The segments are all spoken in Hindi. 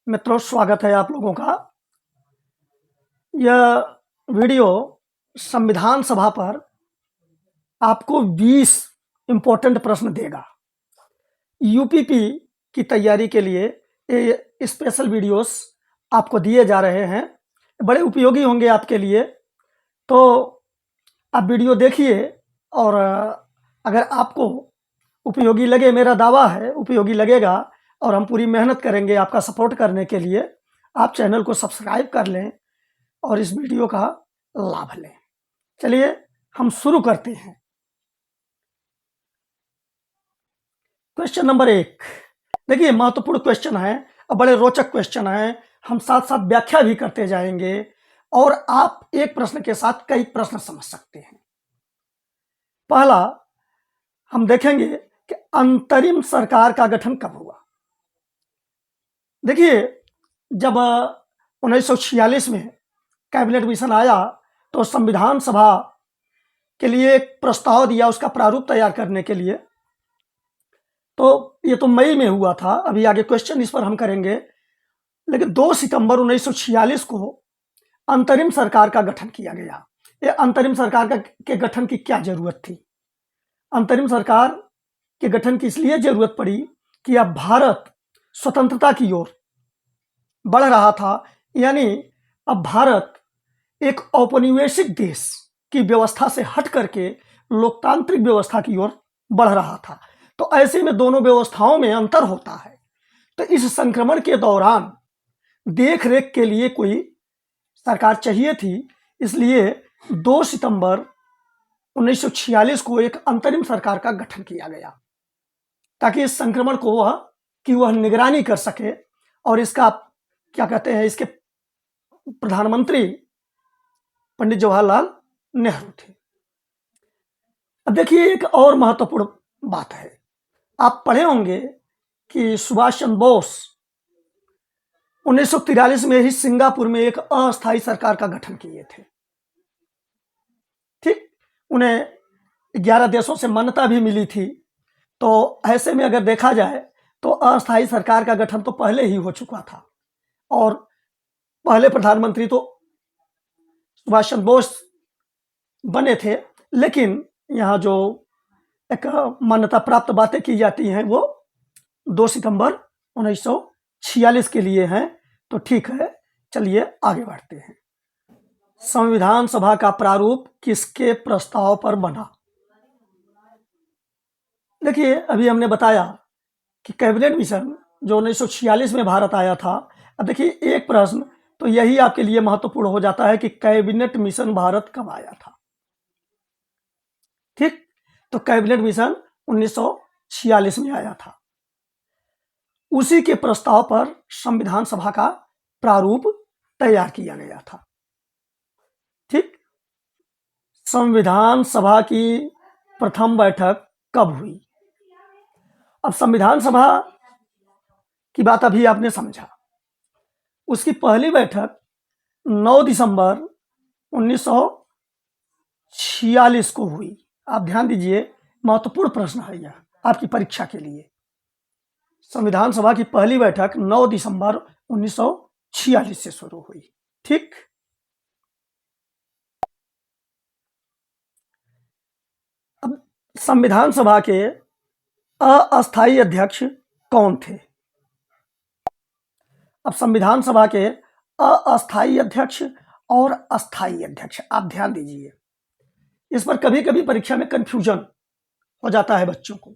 मित्रों, स्वागत है आप लोगों का। यह वीडियो संविधान सभा पर आपको 20 इंपॉर्टेंट प्रश्न देगा। यूपीपी की तैयारी के लिए ये स्पेशल वीडियोस आपको दिए जा रहे हैं, बड़े उपयोगी होंगे आपके लिए। तो आप वीडियो देखिए और अगर आपको उपयोगी लगे, मेरा दावा है उपयोगी लगेगा और हम पूरी मेहनत करेंगे आपका सपोर्ट करने के लिए। आप चैनल को सब्सक्राइब कर लें और इस वीडियो का लाभ लें। चलिए हम शुरू करते हैं। क्वेश्चन नंबर 1, देखिए महत्वपूर्ण क्वेश्चन है और बड़े रोचक क्वेश्चन है। हम साथ साथ व्याख्या भी करते जाएंगे और आप एक प्रश्न के साथ कई प्रश्न समझ सकते हैं। पहला हम देखेंगे कि अंतरिम सरकार का गठन कब हुआ। देखिए, जब 1946 में कैबिनेट मिशन आया तो संविधान सभा के लिए एक प्रस्ताव दिया, उसका प्रारूप तैयार करने के लिए। तो ये तो मई में हुआ था, अभी आगे क्वेश्चन इस पर हम करेंगे। लेकिन 2 सितंबर 1946 को अंतरिम सरकार का गठन किया गया। ये अंतरिम सरकार के गठन की क्या जरूरत थी? अंतरिम सरकार के गठन की इसलिए जरूरत पड़ी कि अब भारत स्वतंत्रता की ओर बढ़ रहा था, यानी अब भारत एक औपनिवेशिक देश की व्यवस्था से हट करके लोकतांत्रिक व्यवस्था की ओर बढ़ रहा था। तो ऐसे में दोनों व्यवस्थाओं में अंतर होता है। तो इस संक्रमण के दौरान देख रेख के लिए कोई सरकार चाहिए थी, इसलिए 2 सितंबर 1946 को एक अंतरिम सरकार का गठन किया गया ताकि इस संक्रमण को वह निगरानी कर सके। और इसका क्या कहते हैं, इसके प्रधानमंत्री पंडित जवाहरलाल नेहरू थे। अब देखिए, एक और महत्वपूर्ण बात है, आप पढ़े होंगे कि सुभाष चंद्र बोस 1943 में ही सिंगापुर में एक अस्थायी सरकार का गठन किए थे। ठीक, उन्हें 11 देशों से मान्यता भी मिली थी। तो ऐसे में अगर देखा जाए तो अस्थायी सरकार का गठन तो पहले ही हो चुका था और पहले प्रधानमंत्री तो सुभाष चंद्र बोस बने थे। लेकिन यहाँ जो एक मान्यता प्राप्त बातें की जाती हैं वो 2 सितंबर 1946 के लिए हैं। तो ठीक है, चलिए आगे बढ़ते हैं। संविधान सभा का प्रारूप किसके प्रस्ताव पर बना? देखिए, अभी हमने बताया कि कैबिनेट मिशन जो 1946 में भारत आया था। अब देखिए, एक प्रश्न तो यही आपके लिए महत्वपूर्ण हो जाता है कि कैबिनेट मिशन भारत कब आया था। ठीक, तो कैबिनेट मिशन 1946 में आया था। उसी के प्रस्ताव पर संविधान सभा का प्रारूप तैयार किया गया था। ठीक, संविधान सभा की प्रथम बैठक कब हुई? अब संविधान सभा की बात अभी आपने समझा। उसकी पहली बैठक 9 दिसंबर 1946 को हुई। आप ध्यान दीजिए, महत्वपूर्ण प्रश्न है यह आपकी परीक्षा के लिए। संविधान सभा की पहली बैठक 9 दिसंबर 1946 से शुरू हुई। ठीक, अब संविधान सभा के अस्थायी अध्यक्ष कौन थे? अब संविधान सभा के अस्थायी अध्यक्ष और अस्थायी अध्यक्ष, आप ध्यान दीजिए, इस पर कभी कभी परीक्षा में कंफ्यूजन हो जाता है बच्चों को।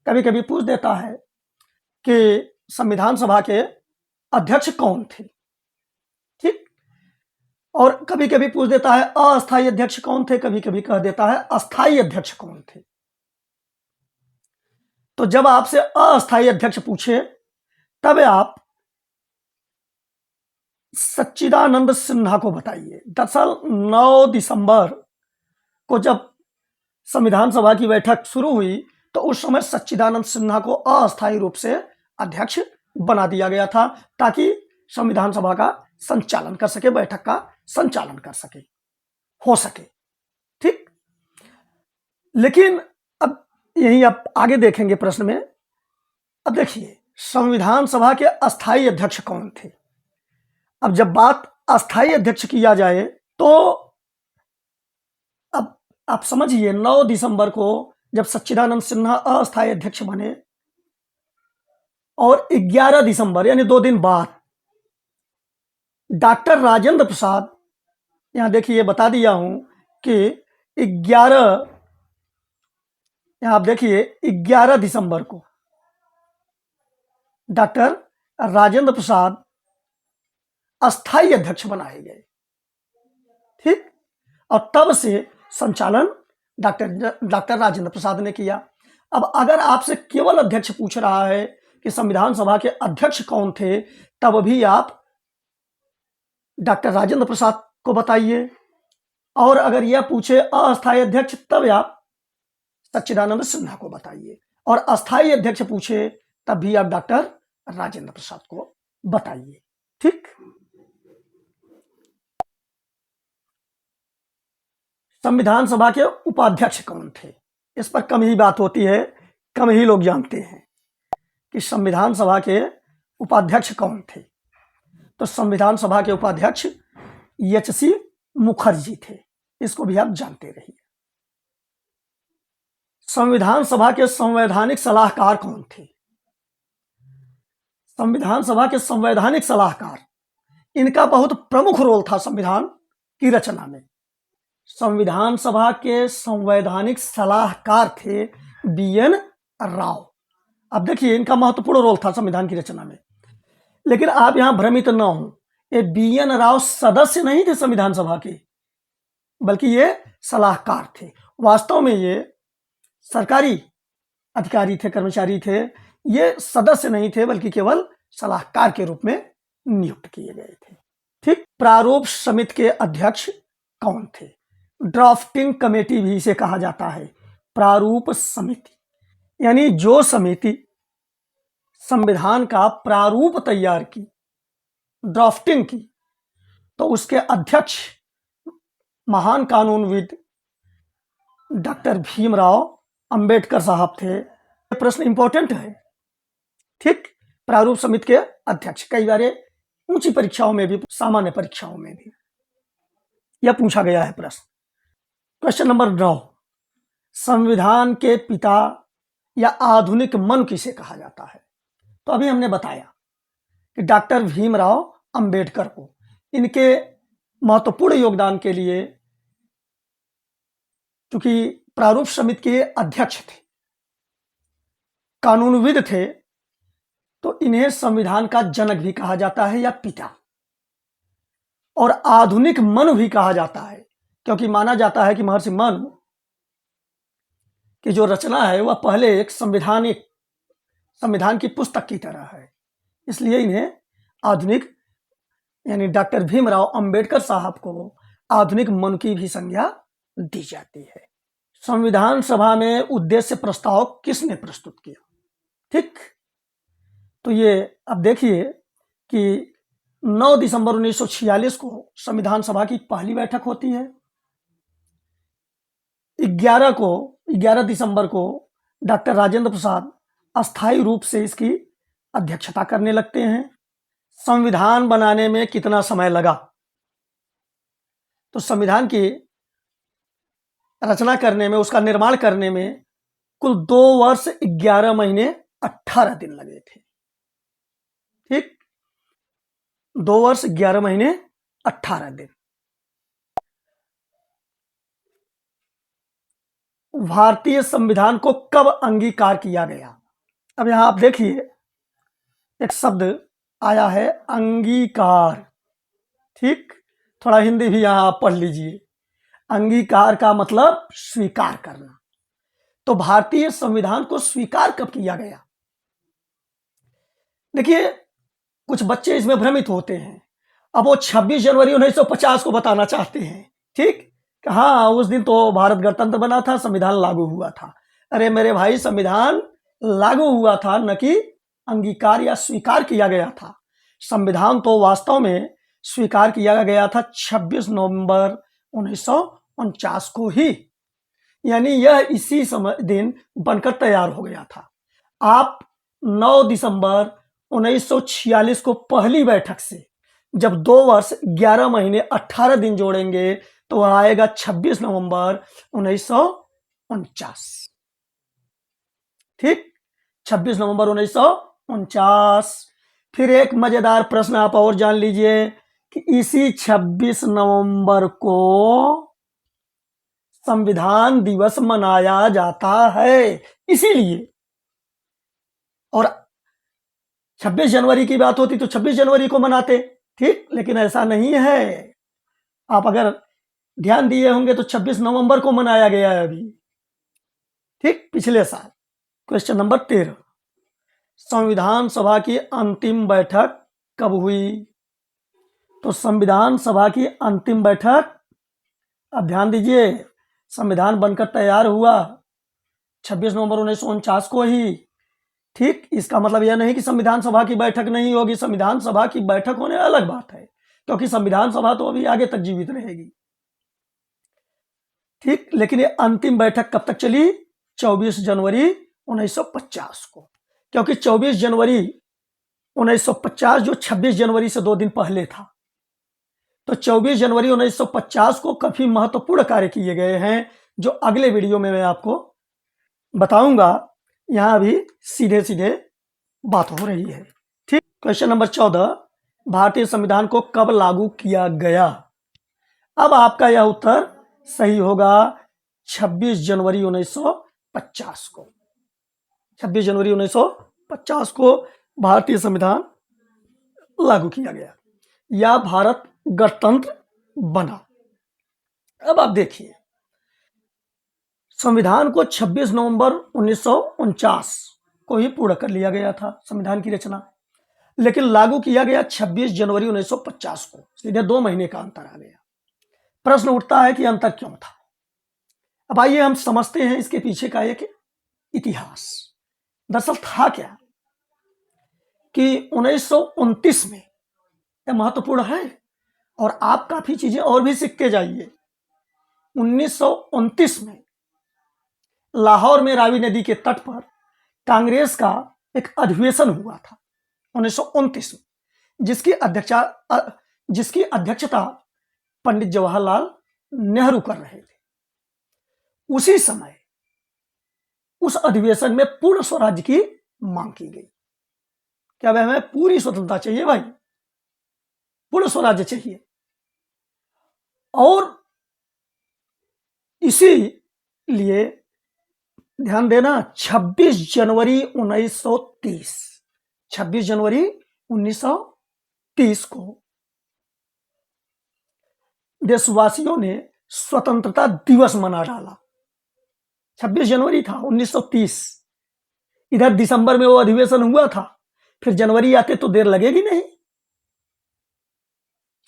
कभी कभी पूछ देता है कि संविधान सभा के अध्यक्ष कौन थे। ठीक, और कभी कभी पूछ देता है अस्थायी अध्यक्ष कौन थे, कभी कभी कह देता है अस्थायी अध्यक्ष कौन थे। तो जब आपसे अस्थायी अध्यक्ष पूछे तब आप सच्चिदानंद सिन्हा को बताइए। दरअसल 9 दिसंबर को जब संविधान सभा की बैठक शुरू हुई तो उस समय सच्चिदानंद सिन्हा को अस्थायी रूप से अध्यक्ष बना दिया गया था ताकि संविधान सभा का संचालन कर सके, बैठक का संचालन कर सके, हो सके। ठीक, लेकिन अब यही आप आगे देखेंगे प्रश्न में। अब देखिए, संविधान सभा के अस्थायी अध्यक्ष कौन थे? अब जब बात अस्थायी अध्यक्ष किया जाए तो अब आप समझिए 9 दिसंबर को जब सच्चिदानंद सिन्हा अस्थायी अध्यक्ष बने और 11 दिसंबर यानी 2 दिन बाद डॉक्टर राजेंद्र प्रसाद, यहां देखिए बता दिया हूं कि 11, यहां आप देखिए 11 दिसंबर को डॉक्टर राजेंद्र प्रसाद अस्थायी अध्यक्ष बनाए गए। ठीक, और तब से संचालन डॉक्टर राजेंद्र प्रसाद ने किया। अब अगर आपसे केवल अध्यक्ष पूछ रहा है कि संविधान सभा के अध्यक्ष कौन थे, तब भी आप डॉक्टर राजेंद्र प्रसाद को बताइए, और अगर यह पूछे अस्थायी अध्यक्ष तब आप सच्चिदानंद सिन्हा को बताइए, और अस्थायी अध्यक्ष पूछे तब भी आप डॉक्टर राजेंद्र प्रसाद को बताइए। ठीक, संविधान सभा के उपाध्यक्ष कौन थे? इस पर कम ही बात होती है, कम ही लोग जानते हैं कि संविधान सभा के उपाध्यक्ष कौन थे। तो संविधान सभा के उपाध्यक्ष एच.सी. मुखर्जी थे, इसको भी आप जानते रहिए। संविधान सभा के संवैधानिक सलाहकार कौन थे? संविधान सभा के संवैधानिक सलाहकार, इनका बहुत प्रमुख रोल था संविधान की रचना में। संविधान सभा के संवैधानिक सलाहकार थे बी.एन. राव। अब देखिए इनका महत्वपूर्ण रोल था संविधान की रचना में, लेकिन आप यहां भ्रमित न हो, ये बी.एन. राव सदस्य नहीं थे संविधान सभा के, बल्कि ये सलाहकार थे। वास्तव में ये सरकारी अधिकारी थे, कर्मचारी थे, ये सदस्य नहीं थे बल्कि केवल सलाहकार के रूप में नियुक्त किए गए थे। ठीक, प्रारूप समिति के अध्यक्ष कौन थे? ड्राफ्टिंग कमेटी भी इसे कहा जाता है। प्रारूप समिति यानी जो समिति संविधान का प्रारूप तैयार की, ड्राफ्टिंग की, तो उसके अध्यक्ष महान कानूनविद डॉक्टर भीमराव अंबेडकर साहब थे। प्रश्न इंपॉर्टेंट है। ठीक, प्रारूप समिति के अध्यक्ष कई बार ऊंची परीक्षाओं में भी, सामान्य परीक्षाओं में भी यह पूछा गया है प्रश्न। क्वेश्चन नंबर 9, संविधान के पिता या आधुनिक मन किसे कहा जाता है? तो अभी हमने बताया कि डॉक्टर भीमराव अंबेडकर को, इनके महत्वपूर्ण योगदान के लिए, क्योंकि प्रारूप समिति के अध्यक्ष थे, कानूनविद थे, तो इन्हें संविधान का जनक भी कहा जाता है या पिता, और आधुनिक मन भी कहा जाता है, क्योंकि माना जाता है कि महर्षि मनु की जो रचना है वह पहले एक संविधान की पुस्तक की तरह है। इसलिए इन्हें आधुनिक यानी डॉक्टर भीमराव अंबेडकर साहब को आधुनिक मन की भी संज्ञा दी जाती है। संविधान सभा में उद्देश्य प्रस्ताव किसने प्रस्तुत किया? ठीक, तो ये अब देखिए कि 9 दिसंबर 1946 को संविधान सभा की पहली बैठक होती है। 11 दिसंबर को डॉक्टर राजेंद्र प्रसाद अस्थायी रूप से इसकी अध्यक्षता करने लगते हैं। संविधान बनाने में कितना समय लगा? तो संविधान की रचना करने में, उसका निर्माण करने में कुल 2 वर्ष 11 महीने 18 दिन लगे थे। ठीक, 2 वर्ष 11 महीने 18 दिन। भारतीय संविधान को कब अंगीकार किया गया? अब यहां आप देखिए एक शब्द आया है अंगीकार। ठीक, थोड़ा हिंदी भी यहां आप पढ़ लीजिए। अंगीकार का मतलब स्वीकार करना। तो भारतीय संविधान को स्वीकार कब किया गया? देखिए कुछ बच्चे इसमें भ्रमित होते हैं। अब वो 26 जनवरी 1950 को बताना चाहते हैं। ठीक, हाँ उस दिन तो भारत गणतंत्र बना था, संविधान लागू हुआ था। अरे मेरे भाई, संविधान लागू हुआ था, न कि अंगीकार या स्वीकार किया गया था। संविधान तो वास्तव में स्वीकार किया गया था 26 नवंबर 1949 को ही, यानी यह इसी समय दिन बनकर तैयार हो गया था। आप 9 दिसंबर 1946 को पहली बैठक से जब 2 वर्ष 11 महीने 18 दिन जोड़ेंगे तो आएगा 26 नवंबर 1949। ठीक, 26 नवंबर 1949। फिर एक मजेदार प्रश्न आप और जान लीजिए कि इसी 26 नवंबर को संविधान दिवस मनाया जाता है, इसीलिए। और 26 जनवरी की बात होती तो 26 जनवरी को मनाते, ठीक, लेकिन ऐसा नहीं है। आप अगर ध्यान दिए होंगे तो 26 नवंबर को मनाया गया है अभी, ठीक, पिछले साल। क्वेश्चन नंबर 13, संविधान सभा की अंतिम बैठक कब हुई? तो संविधान सभा की अंतिम बैठक, अब ध्यान दीजिए, संविधान बनकर तैयार हुआ 26 नवंबर 1949 को ही, ठीक। इसका मतलब यह नहीं कि संविधान सभा की बैठक नहीं होगी, संविधान सभा की बैठक होने अलग बात है, क्योंकि संविधान सभा तो अभी आगे तक जीवित रहेगी, ठीक। लेकिन ये अंतिम बैठक कब तक चली? 24 जनवरी 1950 को, क्योंकि 24 जनवरी 1950 जो 26 जनवरी से 2 दिन पहले था, तो 24 जनवरी 1950 को काफी महत्वपूर्ण कार्य किए गए हैं, जो अगले वीडियो में मैं आपको बताऊंगा। यहां भी सीधे सीधे बात हो रही है, ठीक। क्वेश्चन नंबर 14, भारतीय संविधान को कब लागू किया गया? अब आपका यह उत्तर सही होगा 26 जनवरी 1950 को। 26 जनवरी 1950 को भारतीय संविधान लागू किया गया या भारत गणतंत्र बना। अब आप देखिए, संविधान को 26 नवंबर 1949 को ही पूरा कर लिया गया था संविधान की रचना, लेकिन लागू किया गया 26 जनवरी 1950 को, सीधे 2 महीने का अंतर आ गया। प्रश्न उठता है कि अंतर क्यों था? अब आइए हम समझते हैं इसके पीछे का एक इतिहास। दरअसल था क्या कि 1929 में, यह महत्वपूर्ण है और आप काफी चीजें और भी सीखते जाइए। 1929 में लाहौर में रावी नदी के तट पर कांग्रेस का एक अधिवेशन हुआ था 1929 में, जिसकी अध्यक्षता पंडित जवाहरलाल नेहरू कर रहे थे। उसी समय उस अधिवेशन में पूर्ण स्वराज्य की मांग की गई। क्या भाई, हमें पूरी स्वतंत्रता चाहिए भाई, पूर्ण स्वराज्य चाहिए। और इसीलिए ध्यान देना, 26 जनवरी 1930, 26 जनवरी 1930 को देशवासियों ने स्वतंत्रता दिवस मना डाला। 26 जनवरी था 1930, इधर दिसंबर में वो अधिवेशन हुआ था, फिर जनवरी आते तो देर लगेगी नहीं।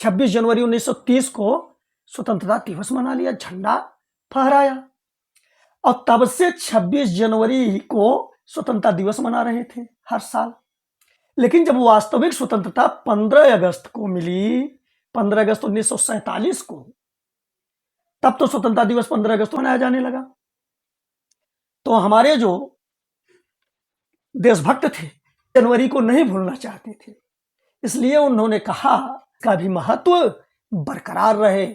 26 जनवरी 1930 को स्वतंत्रता दिवस मना लिया, झंडा फहराया, और तब से 26 जनवरी को स्वतंत्रता दिवस मना रहे थे हर साल। लेकिन जब वास्तविक स्वतंत्रता 15 अगस्त को मिली, 15 अगस्त 1947 को, तब तो स्वतंत्रता दिवस 15 अगस्त को मनाया जाने लगा। तो हमारे जो देशभक्त थे जनवरी को नहीं भूलना चाहते थे, इसलिए उन्होंने कहा का भी महत्व बरकरार रहे।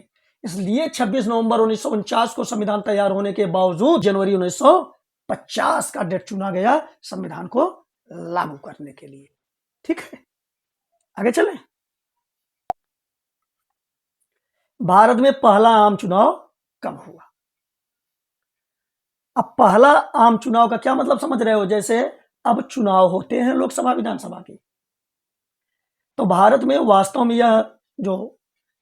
इसलिए 26 नवंबर 1949 को संविधान तैयार होने के बावजूद जनवरी 1950 का डेट चुना गया संविधान को लागू करने के लिए, ठीक है। आगे चलें। भारत में पहला आम चुनाव कब हुआ? अब पहला आम चुनाव का क्या मतलब समझ रहे हो? जैसे अब चुनाव होते हैं लोकसभा विधानसभा के, तो भारत में वास्तव में यह जो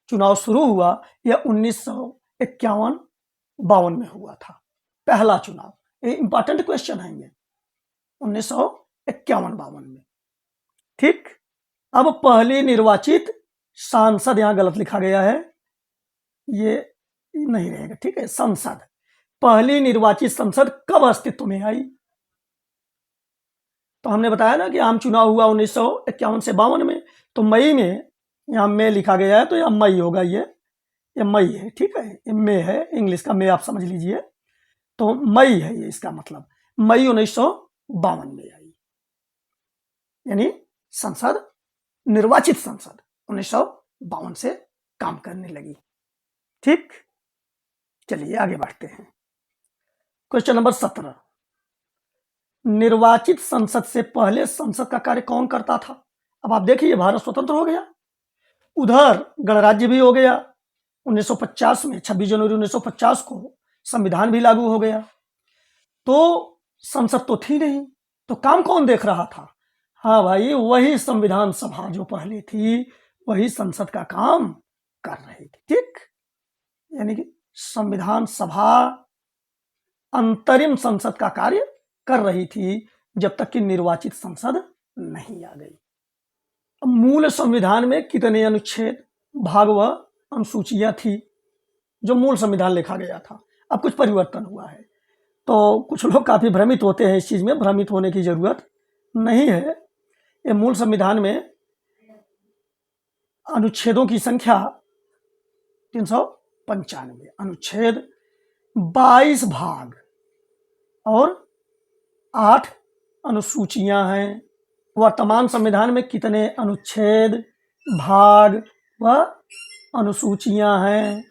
चुनाव शुरू हुआ यह 1951-52 में हुआ था, पहला चुनाव। ये इंपॉर्टेंट क्वेश्चन है ये, 1951-52 में, ठीक। अब पहली निर्वाचित सांसद, यहां गलत लिखा गया है, ये नहीं रहेगा, ठीक है, संसद, पहली निर्वाचित संसद कब अस्तित्व में आई? तो हमने बताया ना कि आम चुनाव हुआ 1951 से 52 में, तो मई में, यहां मई लिखा गया है तो यह मई होगा, ये मई है, ठीक है, ये मई है, इंग्लिश का मई आप समझ लीजिए, तो मई है ये, इसका मतलब मई 1952 में आई। यानी संसद, निर्वाचित संसद 1952 से काम करने लगी। ठीक, चलिए आगे बढ़ते हैं। क्वेश्चन नंबर 17, निर्वाचित संसद से पहले संसद का कार्य कौन करता था? अब आप देखिए, भारत स्वतंत्र हो गया, उधर गणराज्य भी हो गया, 1950 में 26 जनवरी 1950 को संविधान भी लागू हो गया, तो संसद तो थी नहीं, तो काम कौन देख रहा था? हाँ भाई, वही संविधान सभा जो पहले थी वही संसद का काम कर रही थी। ठीक, यानी कि संविधान सभा अंतरिम संसद का कार्य कर रही थी जब तक कि निर्वाचित संसद नहीं आ गई। मूल संविधान में कितने अनुच्छेद, भाग व अनुसूचियां थी जो मूल संविधान लिखा गया था? अब कुछ परिवर्तन हुआ है, तो कुछ लोग काफी भ्रमित होते हैं इस चीज में। भ्रमित होने की जरूरत नहीं है। ये मूल संविधान में अनुच्छेदों की संख्या 395, अनुच्छेद 22 भाग और 8 अनुसूचियां हैं। वर्तमान संविधान में कितने अनुच्छेद, भाग व अनुसूचियां हैं?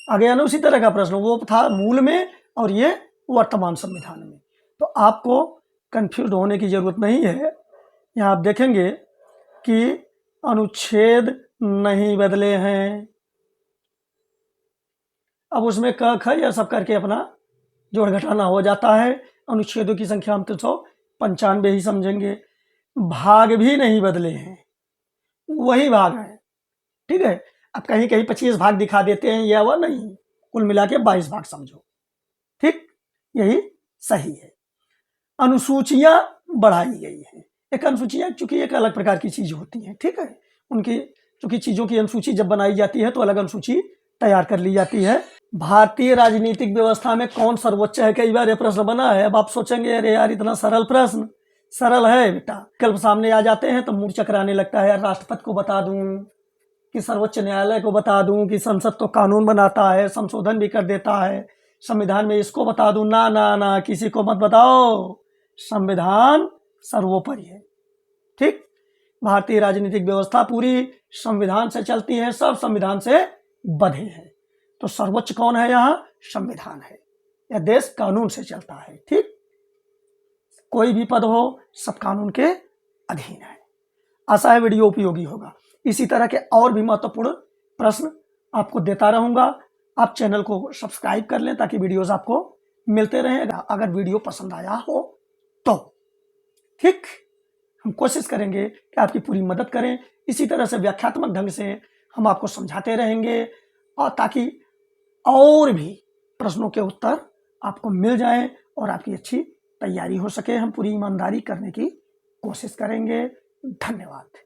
आ गया ना उसी तरह का प्रश्न, वो था मूल में और ये वर्तमान संविधान में। तो आपको कंफ्यूज होने की जरूरत नहीं है। यहाँ आप देखेंगे कि अनुच्छेद नहीं बदले हैं। अब उसमें क ख यह सब करके अपना जोड़ घटाना हो जाता है। अनुच्छेदों की संख्या हम 395 ही समझेंगे। भाग भी नहीं बदले हैं, वही भाग है। ठीक है, अब कहीं कहीं 25 भाग दिखा देते हैं, यह वह नहीं, कुल मिला के 22 भाग समझो। ठीक, यही सही है। अनुसूचियां बढ़ाई गई हैं। एक अनुसूचियां चूंकि एक अलग प्रकार की चीज होती है। ठीक है, उनकी चूंकि चीजों की अनुसूची जब बनाई जाती है तो अलग अनुसूची तैयार कर ली जाती है। भारतीय राजनीतिक व्यवस्था में कौन सर्वोच्च है? कई बार यह प्रश्न बना है। अब आप सोचेंगे अरे यार इतना सरल प्रश्न, सरल है बेटा। विकल्प सामने आ जाते हैं तो मूड चकराने लगता है। राष्ट्रपति को बता दूं कि सर्वोच्च न्यायालय को बता दूं कि संसद तो कानून बनाता है, संशोधन भी कर देता है, संविधान में इसको बता दूं? ना ना ना, किसी को मत बताओ, संविधान सर्वोपरि है। ठीक, भारतीय राजनीतिक व्यवस्था पूरी संविधान से चलती है, सब संविधान से बंधे हैं। तो सर्वोच्च कौन है? यहाँ संविधान है। यह देश कानून से चलता है। ठीक, कोई भी पद हो सब कानून के अधीन है। आशा है वीडियो उपयोगी होगा। इसी तरह के और भी महत्वपूर्ण प्रश्न आपको देता रहूंगा। आप चैनल को सब्सक्राइब कर लें ताकि वीडियोस आपको मिलते रहेगा। अगर वीडियो पसंद आया हो तो ठीक, हम कोशिश करेंगे कि आपकी पूरी मदद करें। इसी तरह से व्याख्यात्मक ढंग से हम आपको समझाते रहेंगे और ताकि और भी प्रश्नों के उत्तर आपको मिल जाएं और आपकी अच्छी तैयारी हो सके। हम पूरी ईमानदारी करने की कोशिश करेंगे। धन्यवाद।